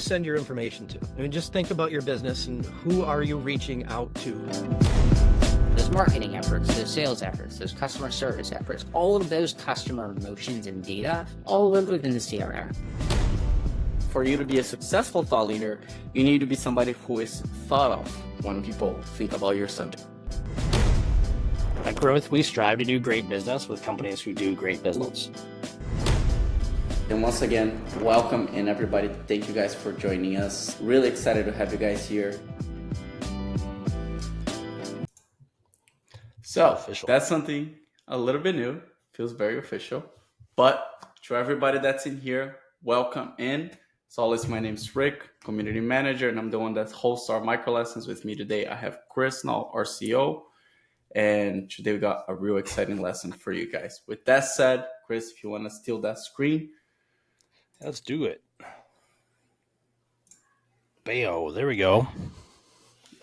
send your information to? I mean, just think about your business and who are you reaching out to? There's marketing efforts, there's sales efforts, there's customer service efforts. All of those customer emotions and data all live within the CRM. For you to be a successful thought leader, you need to be somebody who is thought of when people think about your subject. At Growth, we strive to do great business with companies who do great business. And once again, welcome and everybody. Thank you guys for joining us. Really excited to have you guys here. So that's something a little bit new. Feels very official. But to everybody that's in here, welcome in. As always, my name's Rick, community manager, and I'm the one that hosts our micro lessons. With me today, I have Chris Nault, our CEO. And today we got a real exciting lesson for you guys. With that said, Chris, if you want to steal that screen. Let's do it. Bayo, there we go.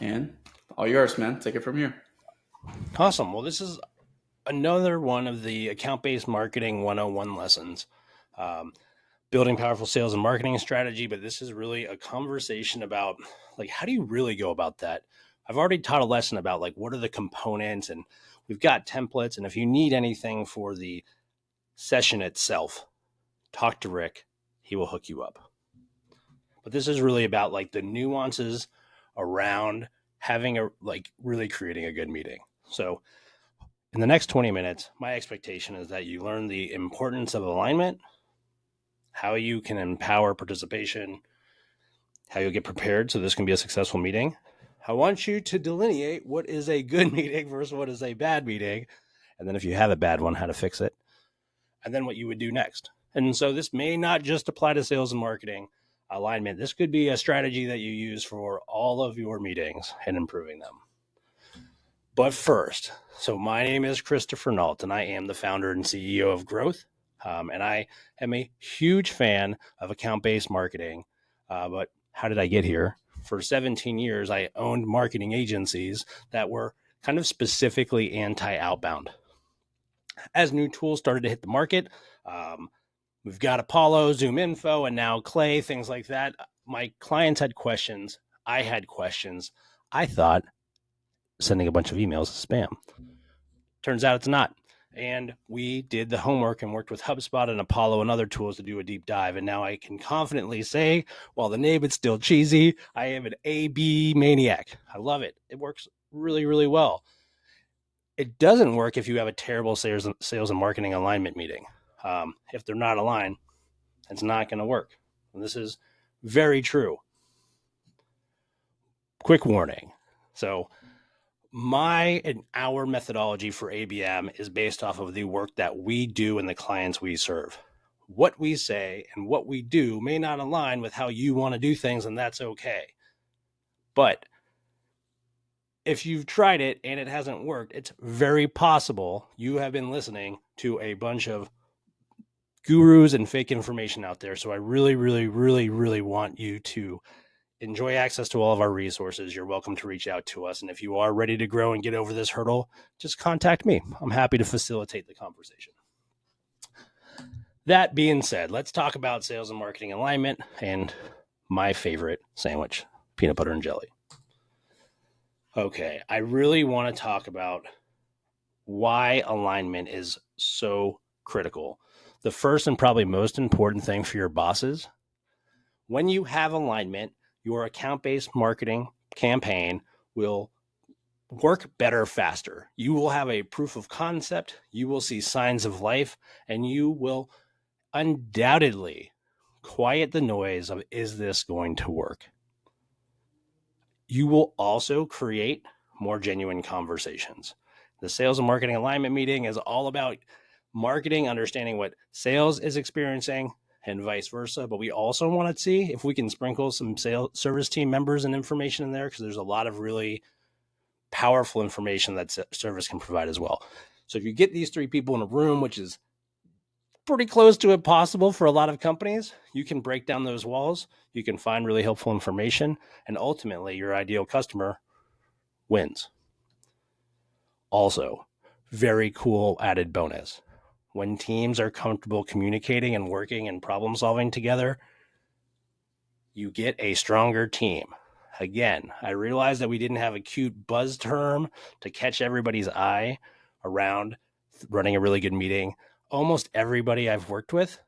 And all yours, man. Take it from here. Awesome. Well, this is another one of the account-based marketing 101 lessons. Building powerful sales and marketing strategy, but this is really a conversation about like, how do you really go about that? I've already taught a lesson about like, what are the components, and we've got templates. And if you need anything for the session itself, talk to Rick. He will hook you up. But this is really about like the nuances around having really creating a good meeting. So in the next 20 minutes, my expectation is that you learn the importance of alignment, how you can empower participation, how you'll get prepared so this can be a successful meeting. I want you to delineate what is a good meeting versus what is a bad meeting. And then if you have a bad one, how to fix it. And then what you would do next. And so this may not just apply to sales and marketing alignment. This could be a strategy that you use for all of your meetings and improving them. But first, so my name is Christopher Nault, and I am the founder and CEO of Growth. And I am a huge fan of account-based marketing. But how did I get here? For 17 years, I owned marketing agencies that were kind of specifically anti-outbound. As new tools started to hit the market, we've got Apollo, Zoom Info, and now Clay, things like that. My clients had questions. I had questions. I thought sending a bunch of emails is spam. Turns out it's not. And we did the homework and worked with HubSpot and Apollo and other tools to do a deep dive. And now I can confidently say, while the name is still cheesy, I am an AB maniac. I love it. It works really, really well. It doesn't work if you have a terrible sales and marketing alignment meeting. If they're not aligned, it's not going to work. And this is very true. Quick warning. So our methodology for ABM is based off of the work that we do and the clients we serve. What we say and what we do may not align with how you want to do things, and that's okay. But if you've tried it and it hasn't worked, it's very possible you have been listening to a bunch of gurus and fake information out there. So I really, really, really, really want you to enjoy access to all of our resources. You're welcome to reach out to us. And if you are ready to grow and get over this hurdle, just contact me. I'm happy to facilitate the conversation. That being said, let's talk about sales and marketing alignment and my favorite sandwich, peanut butter and jelly. Okay, I really want to talk about why alignment is so critical. The first and probably most important thing for your bosses, when you have alignment, your account-based marketing campaign will work better faster. You will have a proof of concept, you will see signs of life, and you will undoubtedly quiet the noise of, is this going to work? You will also create more genuine conversations. The sales and marketing alignment meeting is all about marketing, understanding what sales is experiencing, and vice versa. But we also want to see if we can sprinkle some sales service team members and information in there, because there's a lot of really powerful information that service can provide as well. So if you get these three people in a room, which is pretty close to impossible for a lot of companies, you can break down those walls. You can find really helpful information, and ultimately your ideal customer wins. Also, very cool added bonus. When teams are comfortable communicating and working and problem solving together, you get a stronger team. Again, I realized that we didn't have a cute buzz term to catch everybody's eye around running a really good meeting. Almost everybody I've worked with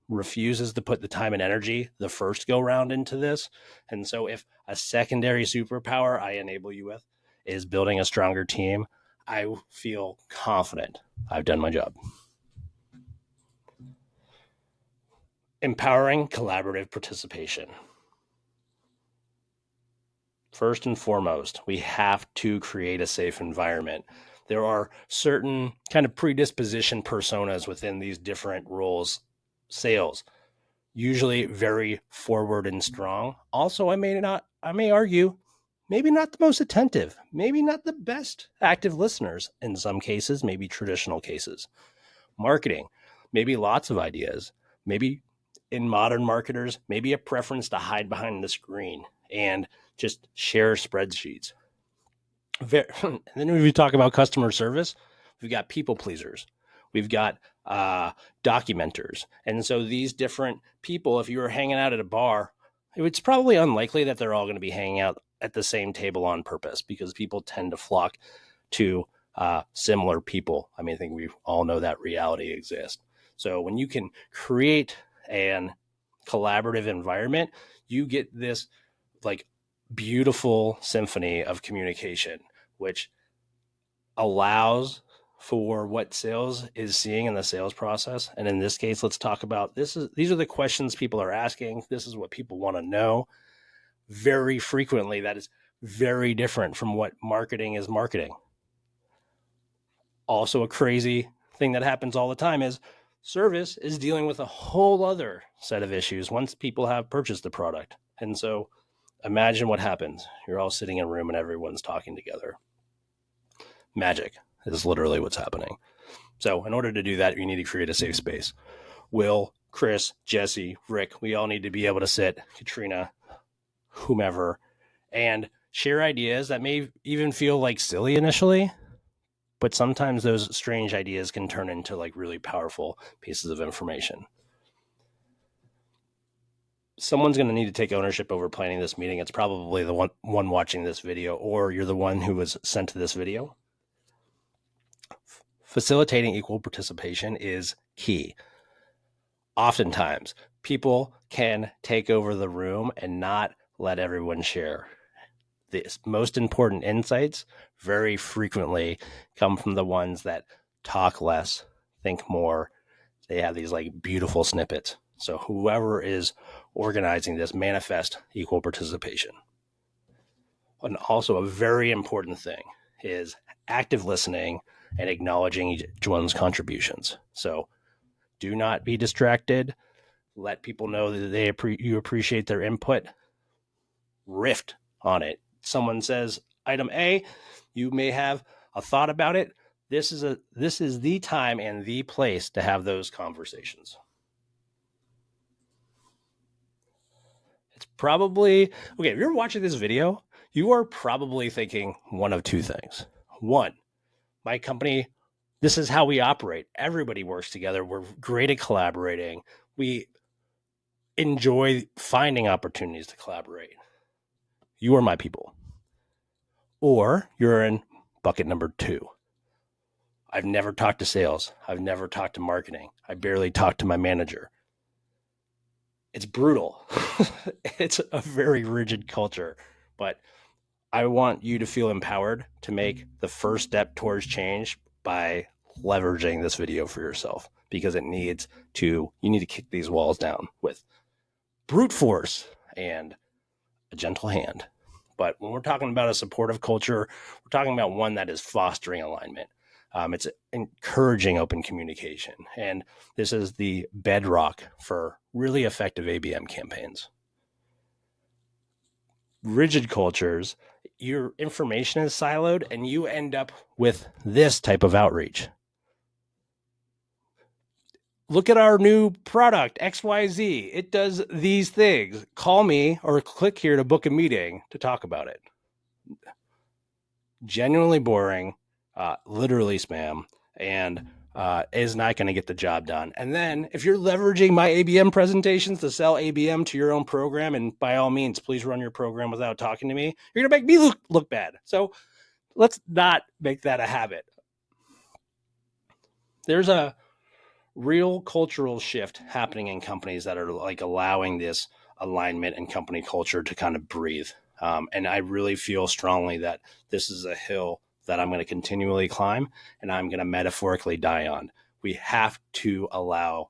refuses to put the time and energy the first go round into this. And so if a secondary superpower I enable you with is building a stronger team, I feel confident I've done my job. Empowering collaborative participation. First and foremost, we have to create a safe environment. There are certain kind of predisposition personas within these different roles. Sales, usually very forward and strong. Also, I may argue, maybe not the most attentive, maybe not the best active listeners in some cases, maybe traditional cases. Marketing, maybe lots of ideas, maybe in modern marketers, maybe a preference to hide behind the screen and just share spreadsheets. And then when we talk about customer service, we've got people pleasers. We've got documenters. And so these different people, if you were hanging out at a bar, it's probably unlikely that they're all going to be hanging out at the same table on purpose, because people tend to flock to similar people. I mean, I think we all know that reality exists. So when you can create an collaborative environment, you get this like beautiful symphony of communication, which allows for what sales is seeing in the sales process. And in this case, let's talk about these are the questions people are asking. This is what people want to know. Very frequently, that is very different from what marketing is marketing. Also, a crazy thing that happens all the time is service is dealing with a whole other set of issues once people have purchased the product. And so imagine what happens. You're all sitting in a room and everyone's talking together. Magic is literally what's happening. So in order to do that, you need to create a safe space. Will, Chris, Jesse, Rick, we all need to be able to sit, Katrina, whomever, and share ideas that may even feel like silly initially, but sometimes those strange ideas can turn into like really powerful pieces of information. Someone's going to need to take ownership over planning this meeting. It's probably the one watching this video, or you're the one who was sent to this video. Facilitating equal participation is key. Oftentimes, people can take over the room and not let everyone share. The most important insights very frequently come from the ones that talk less, think more. They have these like beautiful snippets. So whoever is organizing this, manifest equal participation. And also a very important thing is active listening and acknowledging each one's contributions. So do not be distracted. Let people know that you appreciate their input. Riff on it. Someone says item A, you may have a thought about it. This is the time and the place to have those conversations. It's probably, okay, if you're watching this video, you are probably thinking one of two things. One, my company, this is how we operate. Everybody works together. We're great at collaborating. We enjoy finding opportunities to collaborate. You are my people. Or you're in bucket number 2. I've never talked to sales. I've never talked to marketing. I barely talked to my manager. It's brutal. It's a very rigid culture, but I want you to feel empowered to make the first step towards change by leveraging this video for yourself, because you need to kick these walls down with brute force and a gentle hand. But when we're talking about a supportive culture, we're talking about one that is fostering alignment. It's encouraging open communication. And this is the bedrock for really effective ABM campaigns. Rigid cultures, your information is siloed and you end up with this type of outreach. Look at our new product, XYZ. It does these things. Call me or click here to book a meeting to talk about it. Genuinely boring, literally spam, and is not going to get the job done. And then if you're leveraging my ABM presentations to sell ABM to your own program, and by all means, please run your program without talking to me, you're going to make me look bad. So let's not make that a habit. There's a real cultural shift happening in companies that are like allowing this alignment and company culture to kind of breathe. And I really feel strongly that this is a hill that I'm going to continually climb and I'm going to metaphorically die on. We have to allow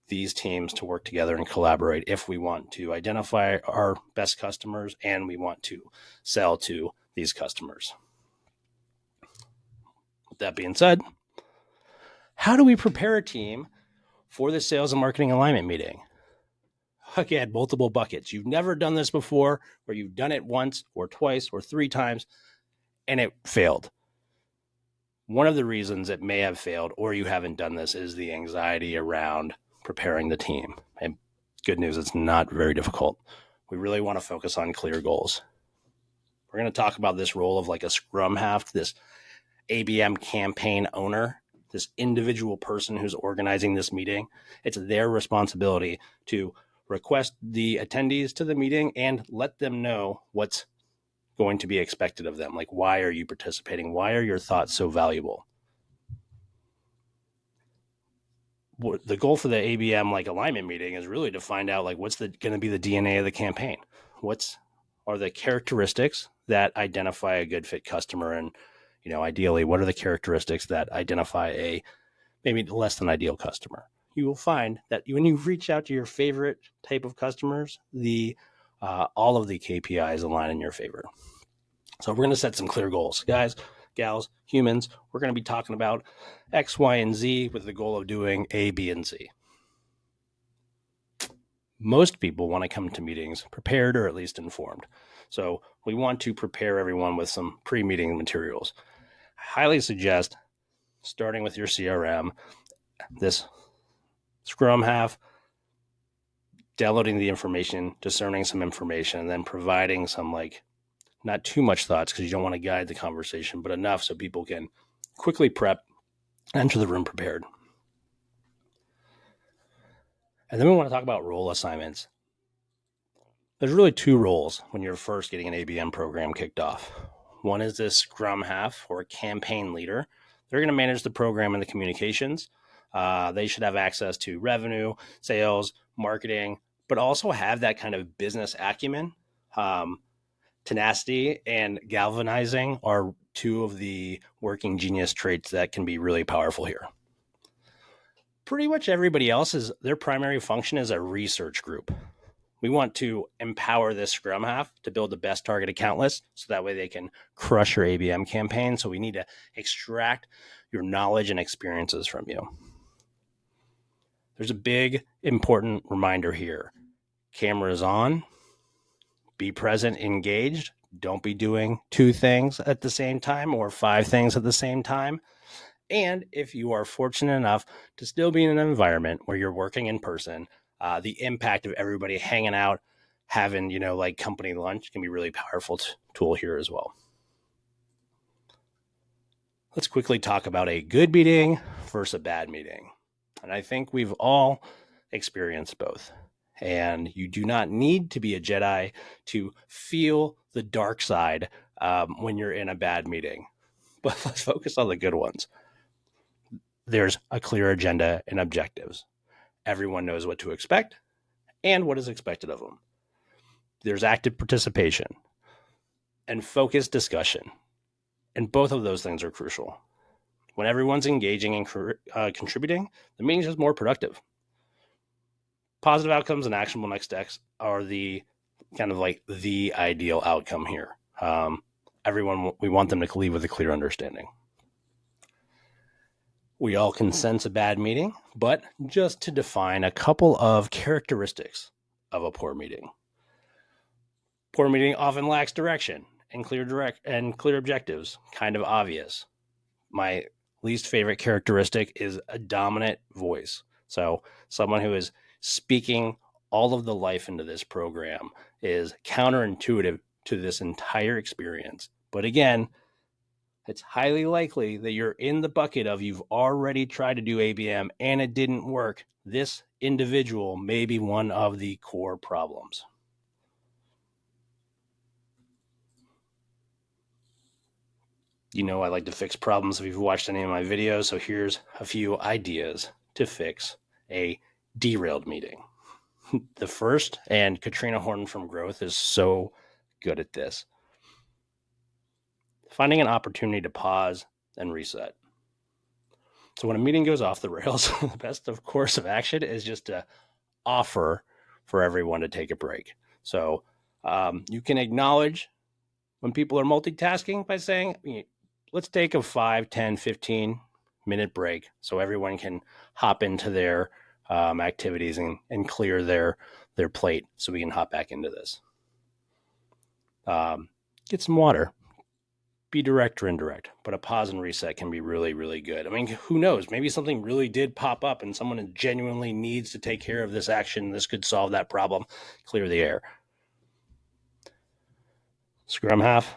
these teams to work together and collaborate if we want to identify our best customers and we want to sell to these customers. With that being said, how do we prepare a team for the sales and marketing alignment meeting? Again, multiple buckets. You've never done this before, or you've done it once or twice or 3 times and it failed. One of the reasons it may have failed or you haven't done this is the anxiety around preparing the team. And good news, it's not very difficult. We really want to focus on clear goals. We're going to talk about this role of like a scrum half, this ABM campaign owner, this individual person who's organizing this meeting. It's their responsibility to request the attendees to the meeting and let them know what's going to be expected of them. Like, why are you participating? Why are your thoughts so valuable? The goal for the ABM like alignment meeting is really to find out like what's going to be the DNA of the campaign. What are the characteristics that identify a good fit customer, and ideally, what are the characteristics that identify a maybe less than ideal customer? You will find that when you reach out to your favorite type of customers, all of the KPIs align in your favor. So we're going to set some clear goals, guys, gals, humans. We're going to be talking about X, Y, and Z with the goal of doing A, B, and C. Most people want to come to meetings prepared or at least informed. So we want to prepare everyone with some pre-meeting materials. I highly suggest starting with your CRM, this Scrum half, downloading the information, discerning some information, and then providing some not too much thoughts because you don't want to guide the conversation, but enough so people can quickly prep, enter the room prepared. And then we want to talk about role assignments. There's really 2 roles when you're first getting an ABM program kicked off. One is this Scrum half or campaign leader. They're going to manage the program and the communications. They should have access to revenue, sales, marketing, but also have that kind of business acumen. Tenacity and galvanizing are 2 of the working genius traits that can be really powerful here. Pretty much everybody else their primary function is a research group. We want to empower this Scrum half to build the best target account list so that way they can crush your ABM campaign. So we need to extract your knowledge and experiences from you. There's a big, important reminder here. Cameras on. Be present, engaged. Don't be doing 2 things at the same time or 5 things at the same time. And if you are fortunate enough to still be in an environment where you're working in person, the impact of everybody hanging out, having, company lunch can be really powerful tool here as well. Let's quickly talk about a good meeting versus a bad meeting. And I think we've all experienced both. And you do not need to be a Jedi to feel the dark side when you're in a bad meeting. But let's focus on the good ones. There's a clear agenda and objectives. Everyone knows what to expect and what is expected of them. There's active participation and focused discussion. And both of those things are crucial. When everyone's engaging and contributing, the meeting is more productive. Positive outcomes and actionable next steps are the kind of the ideal outcome here. We want them to leave with a clear understanding. We all can sense a bad meeting, but just to define a couple of characteristics of a poor meeting. Poor meeting often lacks direction and clear objectives, kind of obvious. My least favorite characteristic is a dominant voice. So someone who is speaking all of the life into this program is counterintuitive to this entire experience. But again, it's highly likely that you're in the bucket of you've already tried to do ABM and it didn't work. This individual may be one of the core problems. You know, I like to fix problems if you've watched any of my videos. So here's a few ideas to fix a derailed meeting. The first, and Katrina Horton from Growth is so good at this, finding an opportunity to pause and reset. So when a meeting goes off the rails, the best of course of action is just to offer for everyone to take a break. So you can acknowledge when people are multitasking by saying, let's take a 5, 10, 15-minute break so everyone can hop into their activities and clear their plate so we can hop back into this. Get some water. Be direct or indirect, but a pause and reset can be really, really good. I mean, who knows? Maybe something really did pop up and someone genuinely needs to take care of this action. This could solve that problem. Clear the air. Scrum half,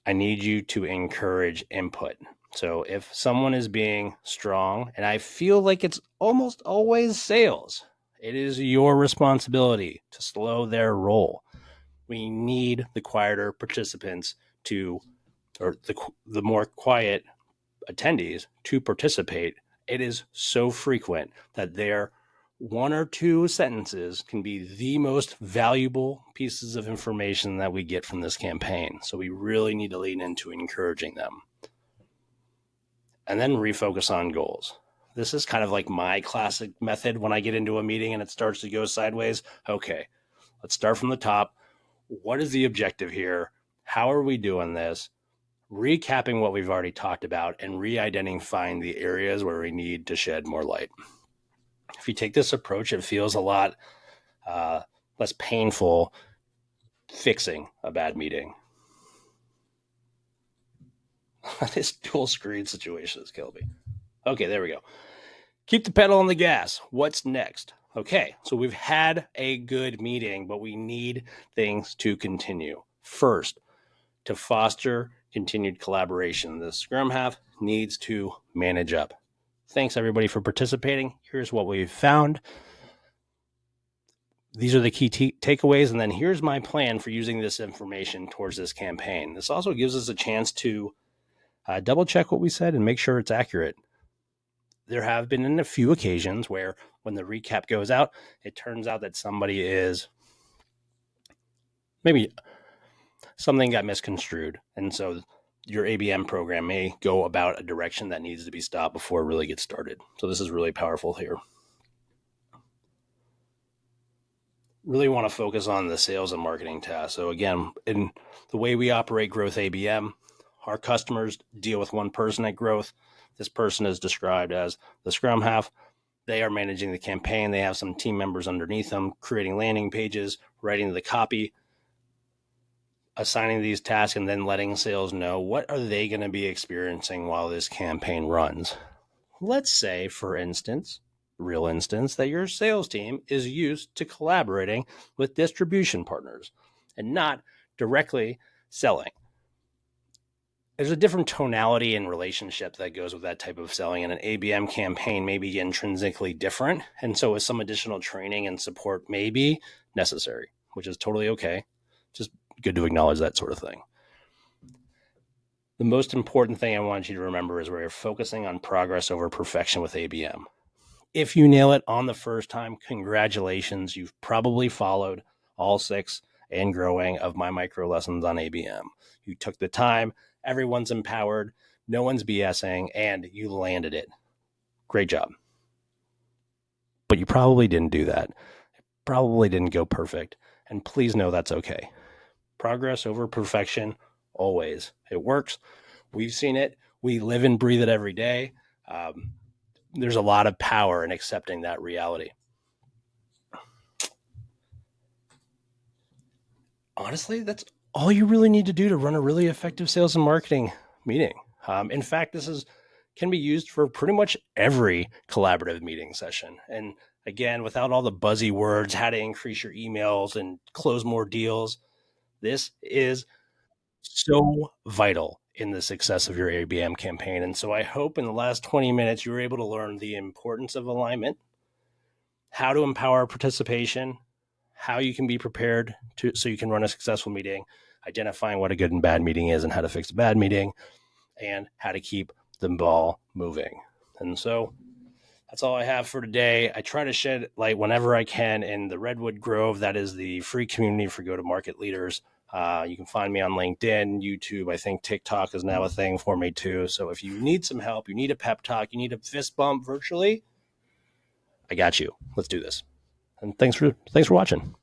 I need you to encourage input. So if someone is being strong, and I feel like it's almost always sales, it is your responsibility to slow their roll. We need the quieter participants or the more quiet attendees to participate. It is so frequent that their one or two sentences can be the most valuable pieces of information that we get from this campaign. So we really need to lean into encouraging them. And then refocus on goals. This is kind of like my classic method when I get into a meeting and it starts to go sideways. Okay, let's start from the top. What is the objective here? How are we doing this? Recapping what we've already talked about and re-identifying the areas where we need to shed more light. If you take this approach, it feels a lot less painful fixing a bad meeting. This dual screen situation has killed me. Okay, there we go. Keep the pedal on the gas. What's next? Okay, so we've had a good meeting, but we need things to continue. First, to foster continued collaboration, the Scrum half needs to manage up. Thanks everybody for participating. Here's what we've found. These are the key takeaways, and then here's my plan for using this information towards this campaign. This also gives us a chance to double check what we said and make sure it's accurate. There have been a few occasions where when the recap goes out, it turns out that somebody is maybe something got misconstrued. And so your ABM program may go about a direction that needs to be stopped before it really gets started. So this is really powerful here. Really want to focus on the sales and marketing tasks. So again, in the way we operate Growth ABM, our customers deal with one person at Growth. This person is described as the Scrum half. They are managing the campaign. They have some team members underneath them, creating landing pages, writing the copy, assigning these tasks, and then letting sales know what are they going to be experiencing while this campaign runs. Let's say, for instance, real instance, that your sales team is used to collaborating with distribution partners and not directly selling. There's a different tonality and relationship that goes with that type of selling, and an ABM campaign may be intrinsically different. And so with some additional training and support may be necessary, which is totally okay. Just good to acknowledge that sort of thing. The most important thing I want you to remember is we're focusing on progress over perfection with ABM. If you nail it on the first time, congratulations. You've probably followed all 6 and growing of my micro lessons on ABM. You took the time, everyone's empowered, no one's BSing, and you landed it. Great job. But you probably didn't do that. It probably didn't go perfect. And please know that's okay. Progress over perfection, always. It works. We've seen it. We live and breathe it every day. There's a lot of power in accepting that reality. Honestly, that's all you really need to do to run a really effective sales and marketing meeting. In fact, this can be used for pretty much every collaborative meeting session. And again, without all the buzzy words, how to increase your emails and close more deals, this is so vital. in the success of your ABM campaign. And so I hope in the last 20 minutes, you were able to learn the importance of alignment, how to empower participation, how you can be prepared so you can run a successful meeting, identifying what a good and bad meeting is and how to fix a bad meeting, and how to keep the ball moving. And so that's all I have for today. I try to shed light whenever I can in the Redwood Grove. That is the free community for go-to-market leaders. You can find me on LinkedIn, YouTube. I think TikTok is now a thing for me too. So if you need some help, you need a pep talk, you need a fist bump virtually, I got you. Let's do this. And thanks for watching.